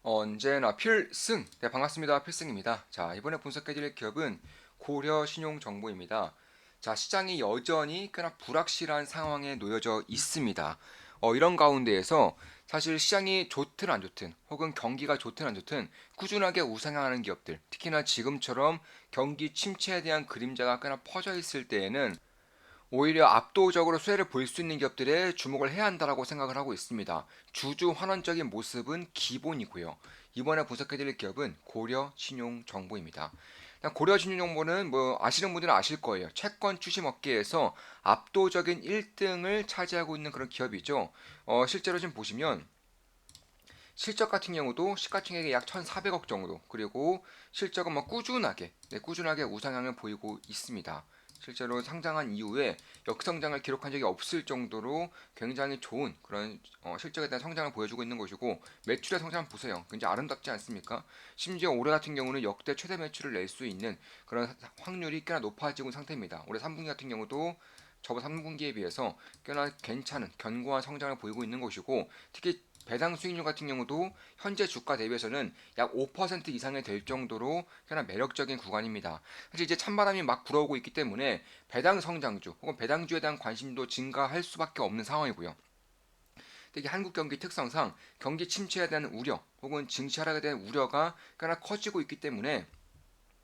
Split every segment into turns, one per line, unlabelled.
언제나 필승! 네, 반갑습니다. 필승입니다. 자, 이번에 분석해드릴 기업은 고려신용정보입니다. 자, 시장이 여전히 꽤나 불확실한 상황에 놓여져 있습니다. 이런 가운데에서 사실 시장이 좋든 안 좋든 혹은 경기가 좋든 안 좋든 꾸준하게 우상향하는 기업들, 특히나 지금처럼 경기 침체에 대한 그림자가 꽤나 퍼져 있을 때에는 오히려 압도적으로 수혜를 볼 수 있는 기업들에 주목을 해야 한다라고 생각을 하고 있습니다. 주주 환원적인 모습은 기본이고요. 이번에 분석해드릴 기업은 고려신용정보입니다. 고려신용정보는 뭐 아시는 분들은 아실 거예요. 채권 추심 업계에서 압도적인 1등을 차지하고 있는 그런 기업이죠. 실제로 지금 보시면 실적 같은 경우도 시가총액이 약 1,400억 정도, 그리고 실적은 뭐 꾸준하게 우상향을 보이고 있습니다. 실제로 상장한 이후에 역성장을 기록한 적이 없을 정도로 굉장히 좋은 그런 실적에 대한 성장을 보여주고 있는 것이고, 매출의 성장 보세요. 굉장히 아름답지 않습니까? 심지어 올해 같은 경우는 역대 최대 매출을 낼 수 있는 그런 확률이 꽤나 높아지고 있는 상태입니다. 올해 3분기 같은 경우도 저번 3분기에 비해서 꽤나 괜찮은 견고한 성장을 보이고 있는 것이고, 특히 배당 수익률 같은 경우도 현재 주가 대비해서는 약 5% 이상이 될 정도로 꽤나 매력적인 구간입니다. 사실 이제 찬바람이 막 불어오고 있기 때문에 배당 성장주 혹은 배당주에 대한 관심도 증가할 수밖에 없는 상황이고요. 특히 한국 경기 특성상 경기 침체에 대한 우려 혹은 증시 하락에 대한 우려가 꽤나 커지고 있기 때문에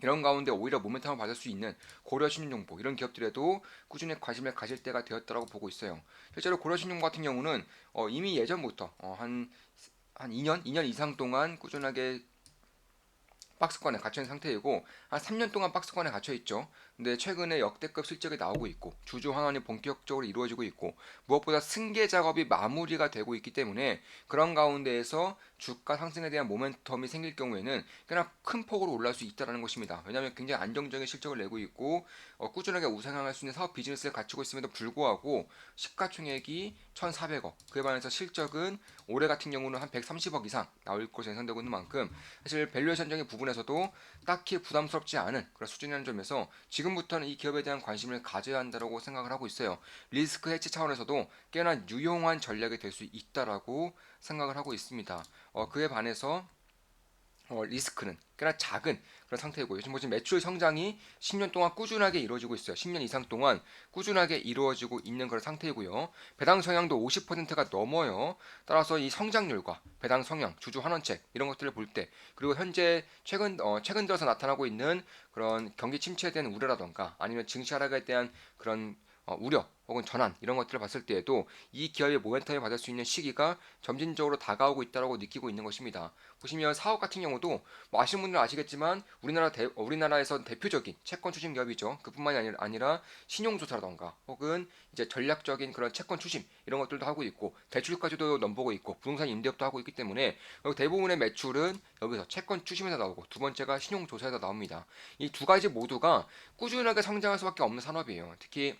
이런 가운데 오히려 모멘텀을 받을 수 있는 고려신용정보 이런 기업들에도 꾸준히 관심을 가질 때가 되었다고 보고 있어요. 실제로 고려신용 같은 경우는 이미 예전부터 한 2년 이상 동안 꾸준하게 박스권에 갇혀 있는 상태이고, 한 3년 동안 박스권에 갇혀 있죠. 근데 최근에 역대급 실적이 나오고 있고 주주 환원이 본격적으로 이루어지고 있고, 무엇보다 승계 작업이 마무리가 되고 있기 때문에 그런 가운데에서 주가 상승에 대한 모멘텀이 생길 경우에는 꽤나 큰 폭으로 올라갈 수 있다는 것입니다. 왜냐하면 굉장히 안정적인 실적을 내고 있고 꾸준하게 우상향할 수 있는 사업 비즈니스를 갖추고 있음에도 불구하고 시가총액이 1,400억, 그에 반해서 실적은 올해 같은 경우는 한 130억 이상 나올 것으로 예상되고 있는 만큼 사실 밸류에이션적인 부분에서도 딱히 부담스럽지 않은 그런 수준이라는 점에서 지금부터는 이 기업에 대한 관심을 가져야 한다고 생각을 하고 있어요. 리스크 해치 차원에서도 꽤나 유용한 전략이 될 수 있다라고 생각을 하고 있습니다. 그에 반해서 리스크는 꽤나 작은 그런 상태이고, 요즘 보시면 매출 성장이 10년 동안 꾸준하게 이루어지고 있어요. 10년 이상 동안 꾸준하게 이루어지고 있는 그런 상태이고요. 배당 성향도 50%가 넘어요. 따라서 이 성장률과 배당 성향, 주주 환원책 이런 것들을 볼 때, 그리고 현재 최근 들어서 나타나고 있는 그런 경기 침체에 대한 우려라던가 아니면 증시 하락에 대한 그런 우려 혹은 전환 이런 것들을 봤을 때에도 이 기업의 모멘텀을 받을 수 있는 시기가 점진적으로 다가오고 있다고 느끼고 있는 것입니다. 보시면 사업 같은 경우도 뭐 아시는 분들은 아시겠지만 우리나라에서 대표적인 채권 추진 기업이죠. 그뿐만이 아니라 신용조사라던가 혹은 이제 전략적인 그런 채권 추심 이런 것들도 하고 있고, 대출까지도 넘보고 있고 부동산 임대업도 하고 있기 때문에 대부분의 매출은 여기서 채권 추심에서 나오고, 두 번째가 신용조사에서 나옵니다. 이 두 가지 모두가 꾸준하게 성장할 수밖에 없는 산업이에요. 특히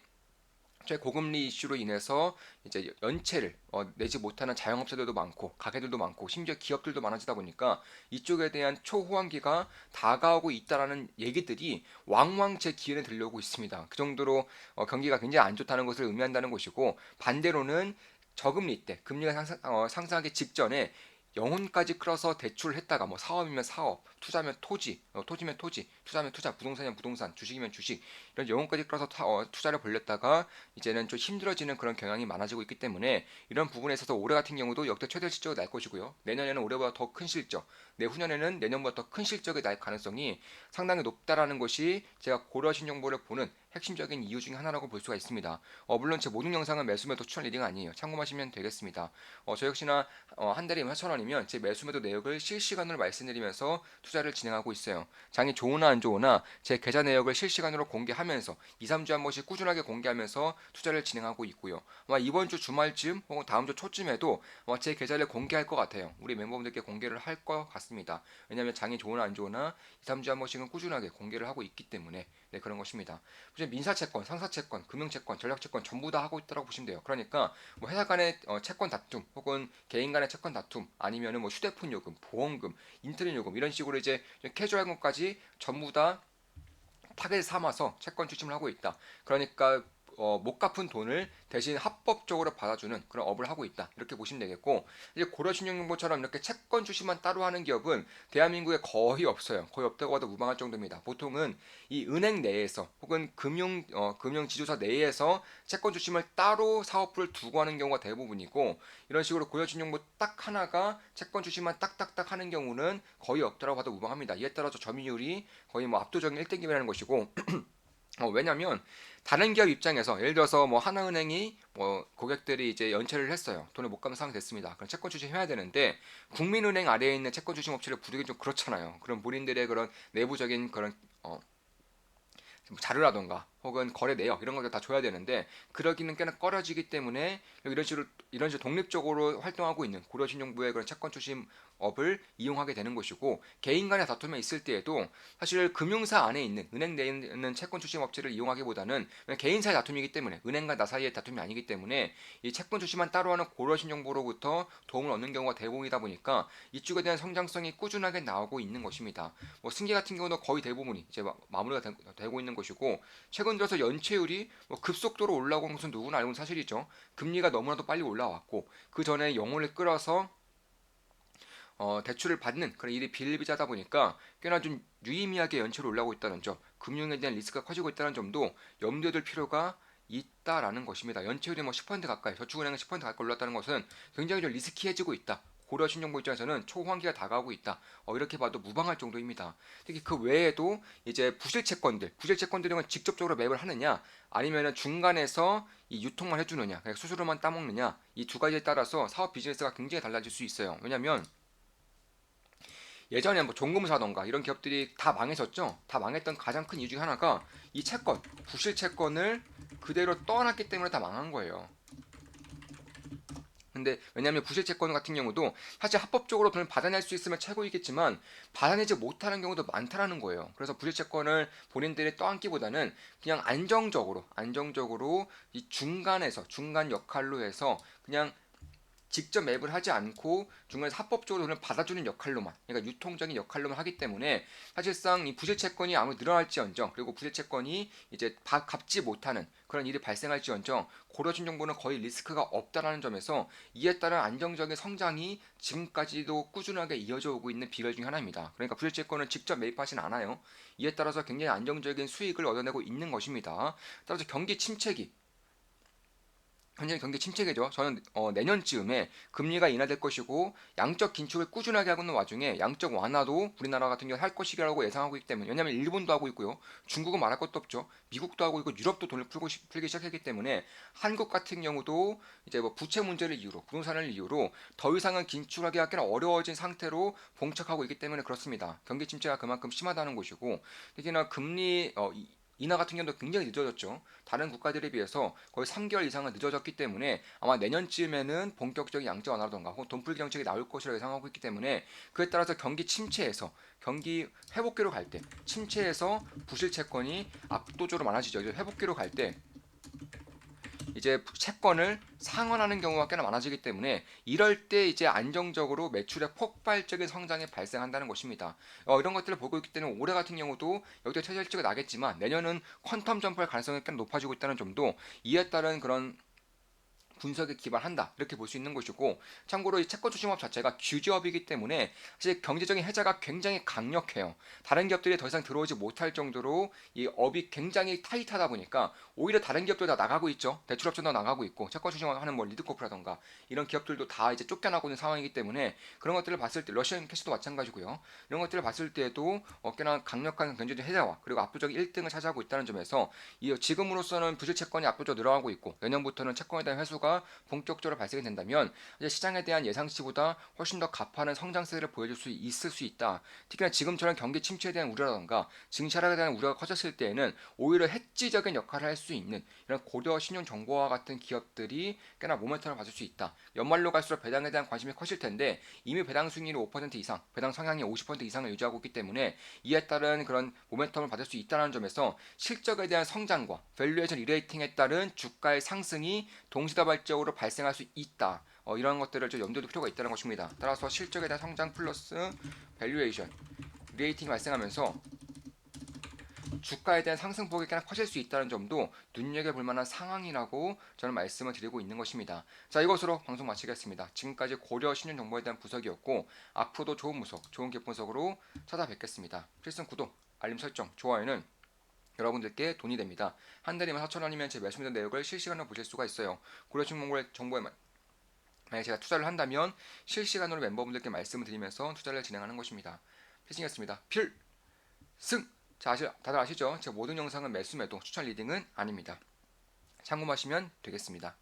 최고금리 이슈로 인해서 이제 연체를 내지 못하는 자영업자들도 많고 가게들도 많고 심지어 기업들도 많아지다 보니까 이쪽에 대한 초호황기가 다가오고 있다라는 얘기들이 왕왕 제 귀에 들려오고 있습니다. 그 정도로 경기가 굉장히 안 좋다는 것을 의미한다는 것이고, 반대로는 저금리 때 금리가 상승하기 직전에 영혼까지 끌어서 대출을 했다가 뭐 사업이면 사업, 투자면 토지, 토지면 토지, 투자면 투자, 부동산이면 부동산, 주식이면 주식 이런 영혼까지 끌어서 투자를 벌렸다가 이제는 좀 힘들어지는 그런 경향이 많아지고 있기 때문에 이런 부분에 있어서 올해 같은 경우도 역대 최대 실적을 날 것이고요. 내년에는 올해보다 더 큰 실적, 내후년에는 내년보다 더 큰 실적이 날 가능성이 상당히 높다라는 것이 제가 고려신용보를 보는 핵심적인 이유 중에 하나라고 볼 수가 있습니다. 물론 제 모든 영상은 매수매도 추천 리딩 아니에요. 참고하시면 되겠습니다. 저 역시나 한 달에 4,000원이면 제 매수매도 내역을 실시간으로 말씀드리면서 투자를 진행하고 있어요. 장이 좋으나 안 좋으나 제 계좌 내역을 실시간으로 공개하면서 2, 3주에 한 번씩 꾸준하게 공개하면서 투자를 진행하고 있고요. 아마 이번 주 주말쯤 혹은 다음 주 초쯤에도 제 계좌를 공개할 것 같아요. 우리 멤버분들께 공개를 할 것 같습니다. 왜냐하면 장이 좋으나 안 좋으나 2, 3주에 한 번씩은 꾸준하게 공개를 하고 있기 때문에 네, 그런 것입니다. 민사채권, 상사채권, 금융채권, 전략채권 전부 다 하고 있다고 보시면 돼요. 그러니까 뭐 회사 간의 채권 다툼 혹은 개인 간의 채권 다툼 아니면은 뭐 휴대폰 요금, 보험금, 인터넷 요금 이런 식으로 이제 캐주얼한 것까지 전부 다 타겟 삼아서 채권 추심을 하고 있다. 그러니까 못 갚은 돈을 대신 합법적으로 받아주는 그런 업을 하고 있다. 이렇게 보시면 되겠고, 이제 고려신용정보처럼 이렇게 채권 출시만 따로 하는 기업은 대한민국에 거의 없어요. 거의 없다고 해도 무방할 정도입니다. 보통은 이 은행 내에서 혹은 금융지주사 내에서 채권 출심을 따로 사업부를 두고 하는 경우가 대부분이고, 이런 식으로 고려신용정보 딱 하나가 채권 출시만 딱딱딱 하는 경우는 거의 없다고 봐도 무방합니다. 이에 따라서 점유율이 거의 뭐 압도적인 1등급이라는 것이고, 왜냐면 다른 기업 입장에서 예를 들어서 뭐 하나은행이 뭐 고객들이 이제 연체를 했어요. 돈을 못 갚는 상황이 됐습니다. 그럼 채권 출시해야 되는데 국민은행 아래에 있는 채권 출시 업체를 부르기 좀 그렇잖아요. 그런 본인들의 그런 내부적인 그런 자료라던가 혹은 거래 내역 이런 것들 다 줘야 되는데 그러기는 꽤나 꺼려지기 때문에 이런 식으로 독립적으로 활동하고 있는 고려신용부의 그런 채권 출신업을 이용하게 되는 것이고, 개인 간의 다툼이 있을 때에도 사실 금융사 안에 있는 은행 내에 있는 채권 출신 업체를 이용하기보다는 개인 사이 다툼이기 때문에, 은행과 나 사이의 다툼이 아니기 때문에 이 채권 출신만 따로 하는 고려신용부로부터 도움을 얻는 경우가 대부분이다 보니까 이쪽에 대한 성장성이 꾸준하게 나오고 있는 것입니다. 뭐 승계 같은 경우도 거의 대부분이 이제 마무리가 되고 있는 것이고, 최근 들어서 연체율이 뭐 급속도로 올라온 것은 누구나 알고 있는 사실이죠. 금리가 너무나도 빨리 올라왔고 그 전에 영혼을 끌어서 대출을 받는 그런 일이 비일비재하다 보니까 꽤나 좀 유의미하게 연체율이 올라오고 있다는 점, 금융에 대한 리스크가 커지고 있다는 점도 염두에 둘 필요가 있다라는 것입니다. 연체율이 뭐 10% 가까이, 저축은행은 10% 가까이 올랐다는 것은 굉장히 좀 리스키해지고 있다. 고려신용부 입장에서는 초호황기가 다가오고 있다. 이렇게 봐도 무방할 정도입니다. 특히 그 외에도 이제 부실채권들은 직접적으로 매입을 하느냐, 아니면은 중간에서 이 유통만 해주느냐, 그냥 수수료만 따먹느냐, 이 두 가지에 따라서 사업 비즈니스가 굉장히 달라질 수 있어요. 왜냐면 예전에 뭐 종금사던가 이런 기업들이 다 망했었죠. 다 망했던 가장 큰 이유 중에 하나가 이 부실 채권을 그대로 떠났기 때문에 다 망한 거예요. 근데 왜냐하면 부실 채권 같은 경우도 사실 합법적으로 돈을 받아낼 수 있으면 최고이겠지만 받아내지 못하는 경우도 많다라는 거예요. 그래서 부실 채권을 본인들이 떠안기보다는 그냥 안정적으로 이 중간 역할로 해서 그냥 직접 매입을 하지 않고 중간에서 합법적으로 돈을 받아주는 역할로만, 그러니까 유통적인 역할로만 하기 때문에 사실상 이 부실 채권이 아무리 늘어날지언정, 그리고 부실 채권이 이제 갚지 못하는 그런 일이 발생할지언정 고려신용부는 거의 리스크가 없다라는 점에서 이에 따른 안정적인 성장이 지금까지도 꾸준하게 이어져 오고 있는 비결 중 하나입니다. 그러니까 부실 채권을 직접 매입하진 않아요. 이에 따라서 굉장히 안정적인 수익을 얻어내고 있는 것입니다. 따라서 경기 침체기, 현재 경기 침체기죠. 저는 내년쯤에 금리가 인하될 것이고 양적 긴축을 꾸준하게 하고 있는 와중에 양적 완화도 우리나라 같은 경우 할 것이라고 예상하고 있기 때문에, 왜냐하면 일본도 하고 있고요, 중국은 말할 것도 없죠, 미국도 하고 있고 유럽도 돈을 풀기 시작했기 때문에 한국 같은 경우도 이제 뭐 부채 문제를 이유로, 부동산을 이유로 더 이상은 긴축하기가 꽤나 어려워진 상태로 봉착하고 있기 때문에 그렇습니다. 경기 침체가 그만큼 심하다는 것이고, 특히나 금리 인하 같은 경우도 굉장히 늦어졌죠. 다른 국가들에 비해서 거의 3개월 이상은 늦어졌기 때문에 아마 내년쯤에는 본격적인 양적 완화라던가 혹은 돈풀기 정책이 나올 것이라고 예상하고 있기 때문에, 그에 따라서 경기 회복기로 갈 때, 침체에서 부실 채권이 압도적으로 많아지죠. 이제 회복기로 갈 때 이제 채권을 상환하는 경우가 꽤나 많아지기 때문에 이럴 때 이제 안정적으로 매출의 폭발적인 성장이 발생한다는 것입니다. 이런 것들을 보고 있기 때문에 올해 같은 경우도 여기도 최저일치가 나겠지만 내년은 퀀텀 점프할 가능성이 꽤 높아지고 있다는 점도 이에 따른 그런 분석에 기반한다, 이렇게 볼 수 있는 것이고, 참고로 이 채권 추심업 자체가 규제업이기 때문에 사실 경제적인 해자가 굉장히 강력해요. 다른 기업들이 더 이상 들어오지 못할 정도로 이 업이 굉장히 타이트하다 보니까 오히려 다른 기업들 다 나가고 있죠. 대출업체도 나가고 있고 채권 추심업 하는 뭐 리드코프라던가 이런 기업들도 다 이제 쫓겨나고 있는 상황이기 때문에, 그런 것들을 봤을 때 러시안 캐시도 마찬가지고요. 이런 것들을 봤을 때도 꽤나 강력한 경제적 해자와 그리고 압도적 1등을 차지하고 있다는 점에서 지금으로서는 부실 채권이 압도적으로 늘어나고 있고, 내년부터는 채권에 대한 회수가 본격적으로 발생이 된다면 이제 시장에 대한 예상치보다 훨씬 더 가파른 성장세를 보여줄 수 있을 수 있다. 특히나 지금처럼 경기 침체에 대한 우려라던가 증시 하락에 대한 우려가 커졌을 때에는 오히려 해지적인 역할을 할 수 있는 이런 고려 신용 정보와 같은 기업들이 꽤나 모멘텀을 받을 수 있다. 연말로 갈수록 배당에 대한 관심이 커질 텐데 이미 배당 수익률이 5% 이상, 배당 성향이 50% 이상을 유지하고 있기 때문에 이에 따른 그런 모멘텀을 받을 수 있다는 점에서 실적에 대한 성장과 밸류에이션 리레이팅에 따른 주가의 상승이 동시다발적으로 발생할 수 있다. 이런 것들을 좀 염두에 둘 필요가 있다는 것입니다. 따라서 실적에 대한 성장 플러스 밸류에이션 리레이팅이 발생하면서 주가에 대한 상승폭이 꽤나 커질 수 있다는 점도 눈여겨볼 만한 상황이라고 저는 말씀을 드리고 있는 것입니다. 자, 이것으로 방송 마치겠습니다. 지금까지 고려 신용정보에 대한 분석이었고 앞으로도 좋은 분석, 좋은 기분석으로 찾아뵙겠습니다. 필승 구독, 알림 설정, 좋아요는 여러분들께 돈이 됩니다. 한 달이면 4,000원이면 제 매수매도 내역을 실시간으로 보실 수가 있어요. 고려 신용정보에만 만약 제가 투자를 한다면 실시간으로 멤버분들께 말씀을 드리면서 투자를 진행하는 것입니다. 필승이었습니다. 필승! 자, 다들 아시죠? 제 모든 영상은 매수 매도 추천 리딩은 아닙니다. 참고하시면 되겠습니다.